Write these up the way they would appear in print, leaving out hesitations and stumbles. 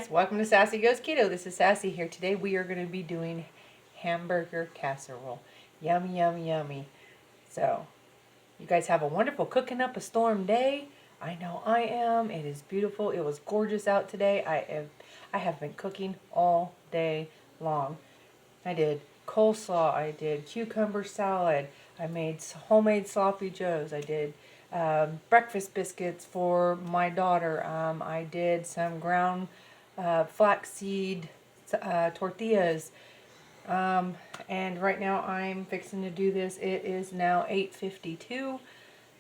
guys, welcome to Sassy Goes Keto. This is Sassy here. Today we are going to be doing hamburger casserole. Yummy, yummy, yummy. So, you guys have a wonderful cooking up a storm day. I know I am. It is beautiful. It was gorgeous out today. I have been cooking all day long. I did coleslaw. I did cucumber salad. I made homemade sloppy joes. I did breakfast biscuits for my daughter. I did some ground flaxseed tortillas. And right now I'm fixing to do this. It is now 8:52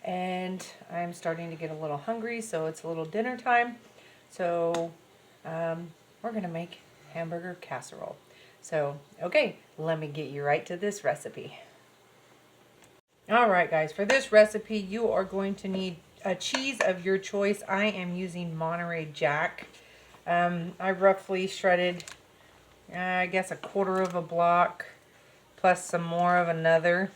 and I'm starting to get a little hungry, so it's a little dinner time. So we're going to make hamburger casserole. So, okay, let me get you right to this recipe. Alright guys, for this recipe you are going to need a cheese of your choice. I am using Monterey Jack. I roughly shredded, I guess, a quarter of a block plus some more of another,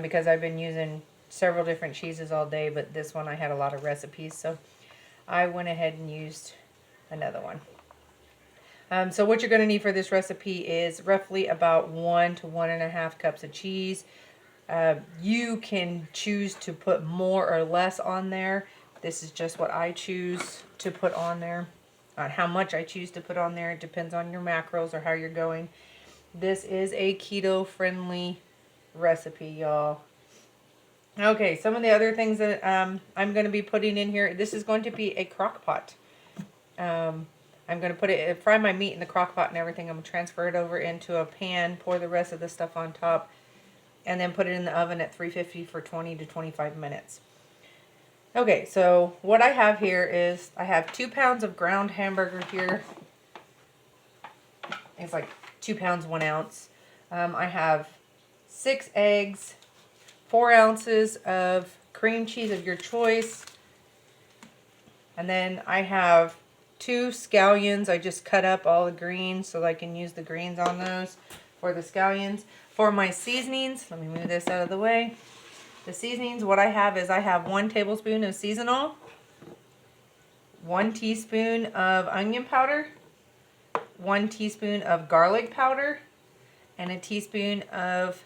because I've been using several different cheeses all day, but this one I had a lot of recipes, so I went ahead and used another one. So what you're going to need for this recipe is roughly about 1 to 1.5 cups of cheese. You can choose to put more or less on there. This is just what I choose to put on there. How much I choose to put on there, it depends on your macros or how you're going. This is a keto friendly recipe, y'all. Okay, some of the other things that I'm going to be putting in here. This is going to be a crock pot. I'm going to fry my meat in the crock pot and everything. I'm going to transfer it over into a pan, pour the rest of the stuff on top, and then put it in the oven at 350 for 20 to 25 minutes. Okay, so what I have here is I have 2 pounds of ground hamburger here. It's like 2 pounds, 1 ounce. I have 6 eggs, 4 ounces of cream cheese of your choice. And then I have 2 scallions. I just cut up all the greens so I can use the greens on those for the scallions. For my seasonings, let me move this out of the way. The seasonings, what I have is I have 1 tablespoon of seasonal, 1 teaspoon of onion powder, 1 teaspoon of garlic powder, and a teaspoon of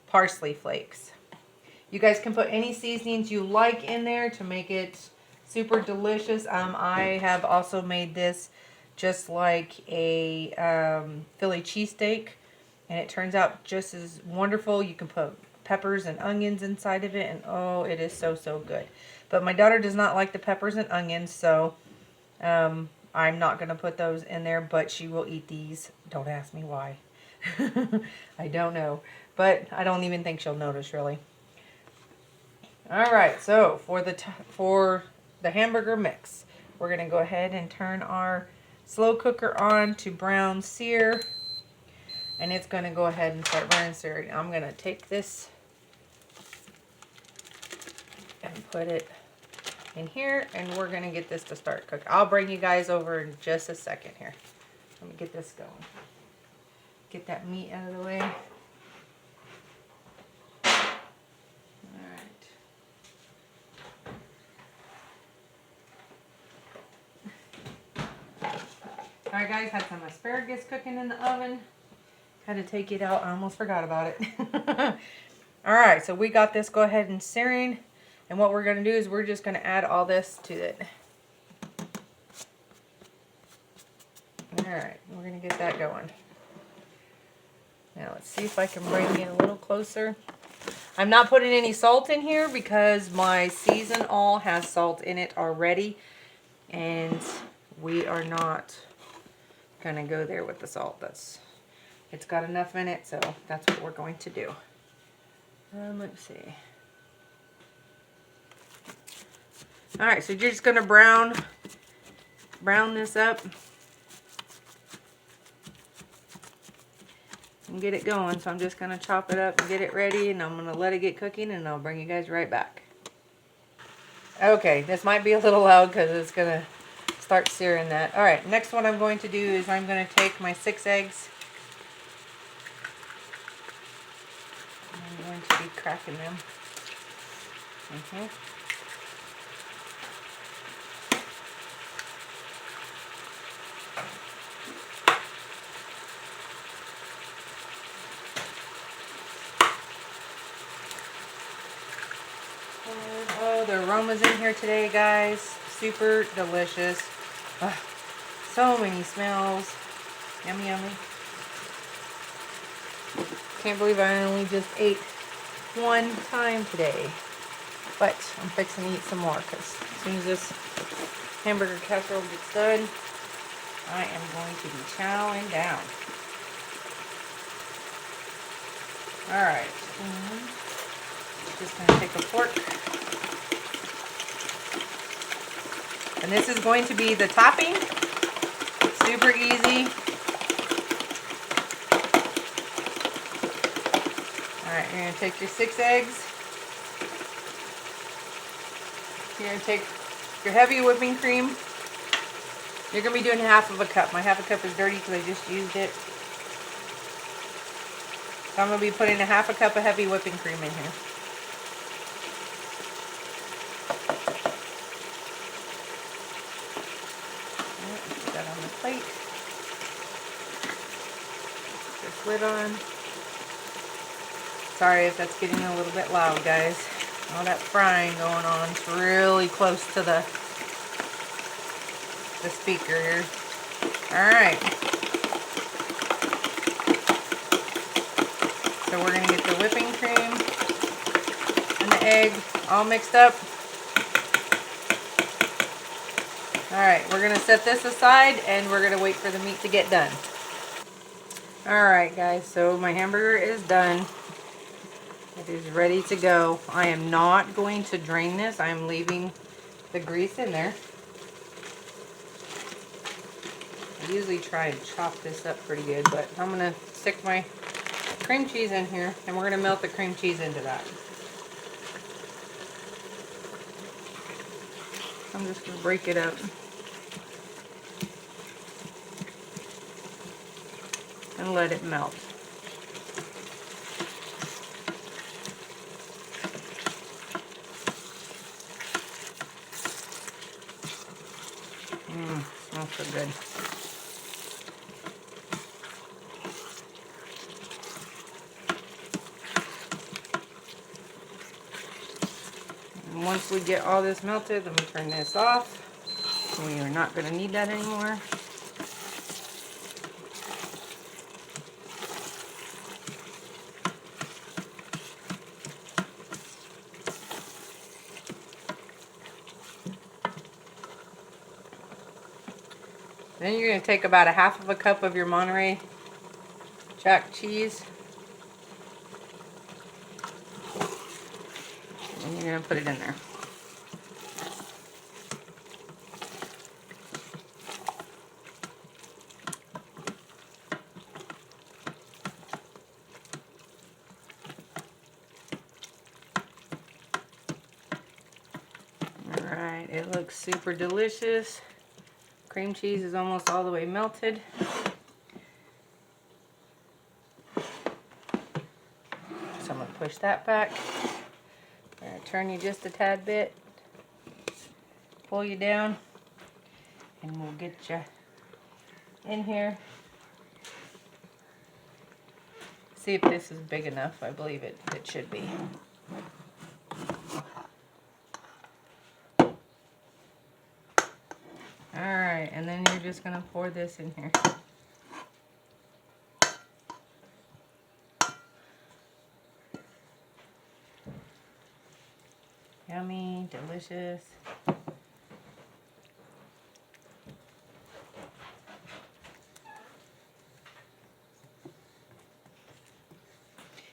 parsley flakes. You guys can put any seasonings you like in there to make it super delicious. I have also made this just like a Philly cheesesteak, and it turns out just as wonderful. You can put peppers and onions inside of it, and oh, it is so, so good. But my daughter does not like the peppers and onions, so I'm not going to put those in there, but she will eat these. Don't ask me why. I don't know, but I don't even think she'll notice, really. Alright, so for the hamburger mix, we're going to go ahead and turn our slow cooker on to brown sear. And it's going to go ahead and start brown searing. I'm going to take this and put it in here, and we're going to get this to start cooking. I'll bring you guys over in just a second here. Let me get this going. Get that meat out of the way. Alright guys, had some asparagus cooking in the oven. Had to take it out. I almost forgot about it. Alright, so we got this go ahead and searing. And what we're going to do is we're just going to add all this to it. Alright, we're going to get that going. Now let's see if I can bring it a little closer. I'm not putting any salt in here because my season all has salt in it already. And we are not going to go there with the salt. It's got enough in it, so that's what we're going to do. Let's see. Alright, so you're just going to brown this up and get it going. So I'm just going to chop it up and get it ready, and I'm going to let it get cooking, and I'll bring you guys right back. Okay, this might be a little loud because it's going to start searing that. Alright, next what I'm going to do is I'm going to take my 6 eggs. I'm going to be cracking them. Oh, the aroma's in here today, guys. Super delicious. Ugh, so many smells. Yummy, yummy. Can't believe I only just ate one time today. But I'm fixing to eat some more because as soon as this hamburger casserole gets done, I am going to be chowing down. Alright. Just going to take a fork. And this is going to be the topping. Super easy. Alright, you're going to take your 6 eggs. You're going to take your heavy whipping cream. You're going to be doing half of a cup. My half a cup is dirty because I just used it. So I'm going to be putting a half a cup of heavy whipping cream in here. Put that on the plate. Put this lid on. Sorry if that's getting a little bit loud, guys. All that frying going on. It's really close to the speaker here. Alright. So we're going to get the whipping cream and the egg all mixed up. Alright, we're going to set this aside and we're going to wait for the meat to get done. Alright guys, so my hamburger is done. It is ready to go. I am not going to drain this. I am leaving the grease in there. I usually try and chop this up pretty good, but I'm going to stick my cream cheese in here and we're going to melt the cream cheese into that. I'm just going to break it up and let it melt. Smells so good. And once we get all this melted, let me turn this off. We are not going to need that anymore. Then you're going to take about a half of a cup of your Monterey Jack cheese. And you're going to put it in there. Alright, it looks super delicious. Cream cheese is almost all the way melted. So I'm going to push that back. I'm going to turn you just a tad bit. Pull you down. And we'll get you in here. See if this is big enough. I believe it should be. Alright, and then you're just going to pour this in here. Yummy, delicious.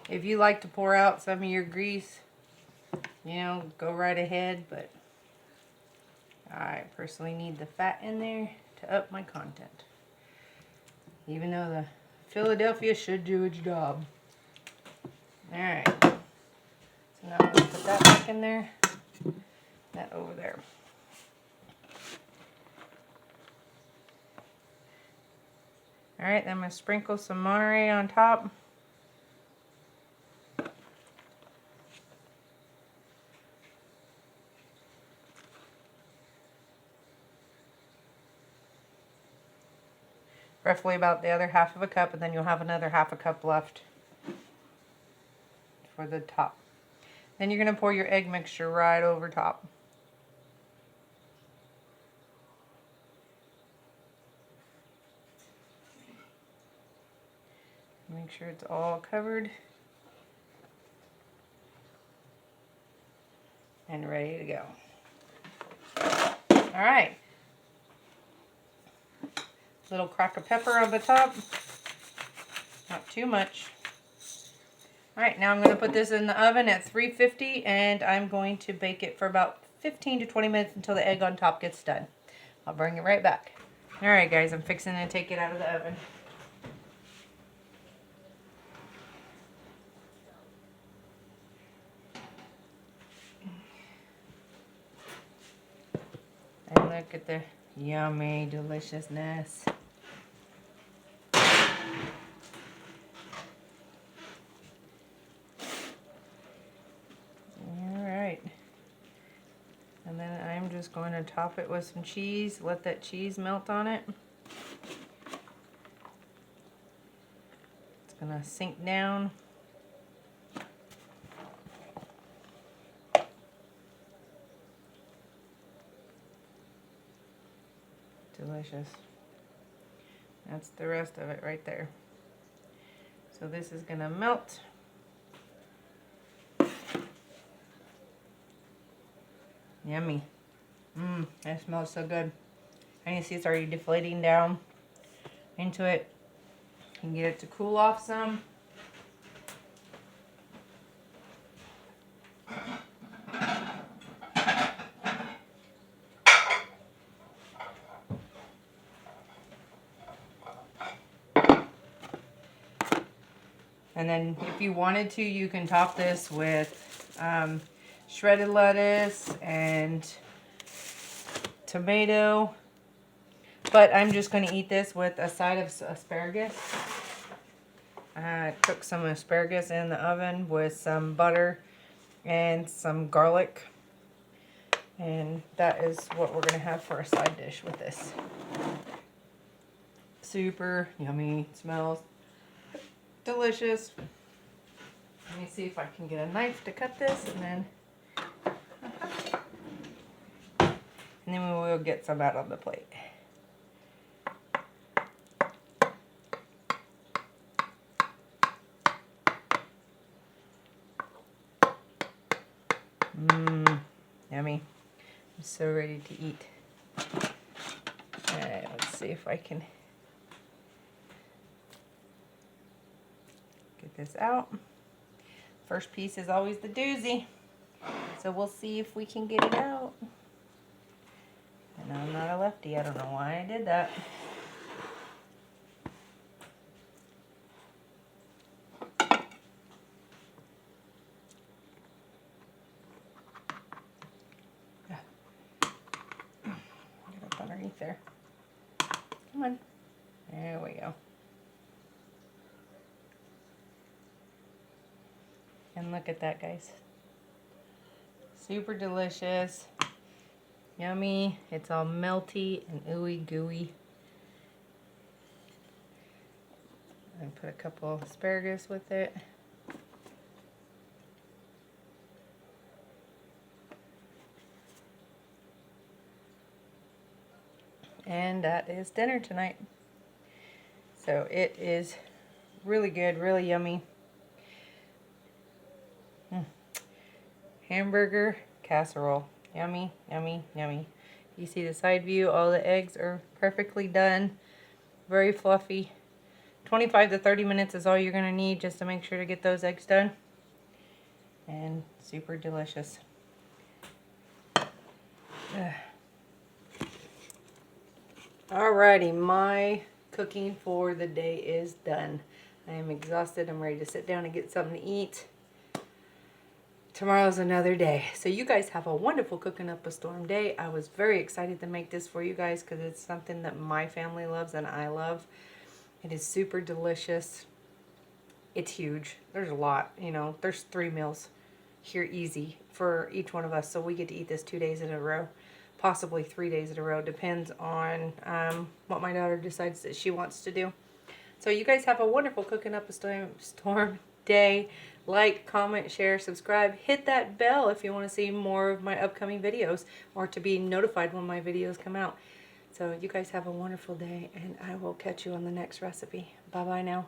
If you like to pour out some of your grease, you know, go right ahead, but I personally need the fat in there to up my content. Even though the Philadelphia should do its job. Alright. So now I'm going to put that back in there. That over there. Alright, then I'm going to sprinkle some Monterey on top. Roughly about the other half of a cup, and then you'll have another half a cup left for the top. Then you're going to pour your egg mixture right over top. Make sure it's all covered and ready to go. All right. Little crack of pepper on the top. Not too much. All right, now I'm going to put this in the oven at 350 and I'm going to bake it for about 15 to 20 minutes until the egg on top gets done. I'll bring it right back. All right, guys, I'm fixing to take it out of the oven. And look at the yummy deliciousness. Alright. And then I'm just going to top it with some cheese. Let that cheese melt on it. It's going to sink down. Delicious. That's the rest of it right there. So this is going to melt. Yummy. That smells so good. And you see it's already deflating down into it. You can get it to cool off some. And then if you wanted to, you can top this with shredded lettuce and tomato. But I'm just going to eat this with a side of asparagus. I cooked some asparagus in the oven with some butter and some garlic. And that is what we're going to have for a side dish with this. Super yummy. Smells delicious. Let me see if I can get a knife to cut this, and then we will get some out on the plate. Yummy. I'm so ready to eat. Alright, let's see if I can get this out. First piece is always the doozy. So we'll see if we can get it out. And I'm not a lefty. I don't know why I did that. Get up underneath there. Come on. There we go. And look at that, guys. Super delicious. Yummy. It's all melty and ooey gooey. And put a couple of asparagus with it. And that is dinner tonight. So it is really good, really yummy. Hamburger casserole. Yummy, yummy, yummy. You see the side view, all the eggs are perfectly done. Very fluffy. 25 to 30 minutes is all you're going to need just to make sure to get those eggs done. And super delicious. Alrighty, my cooking for the day is done. I am exhausted. I'm ready to sit down and get something to eat. Tomorrow's another day. So you guys have a wonderful Cooking Up a Storm day. I was very excited to make this for you guys because it's something that my family loves and I love. It is super delicious. It's huge. There's a lot, you know. There's 3 meals here easy for each one of us. So we get to eat this 2 days in a row. Possibly 3 days in a row. Depends on what my daughter decides that she wants to do. So you guys have a wonderful Cooking Up a Storm day. like, comment, share, subscribe. Hit that bell if you want to see more of my upcoming videos or to be notified when my videos come out. So you guys have a wonderful day, and I will catch you on the next recipe. Bye-bye now.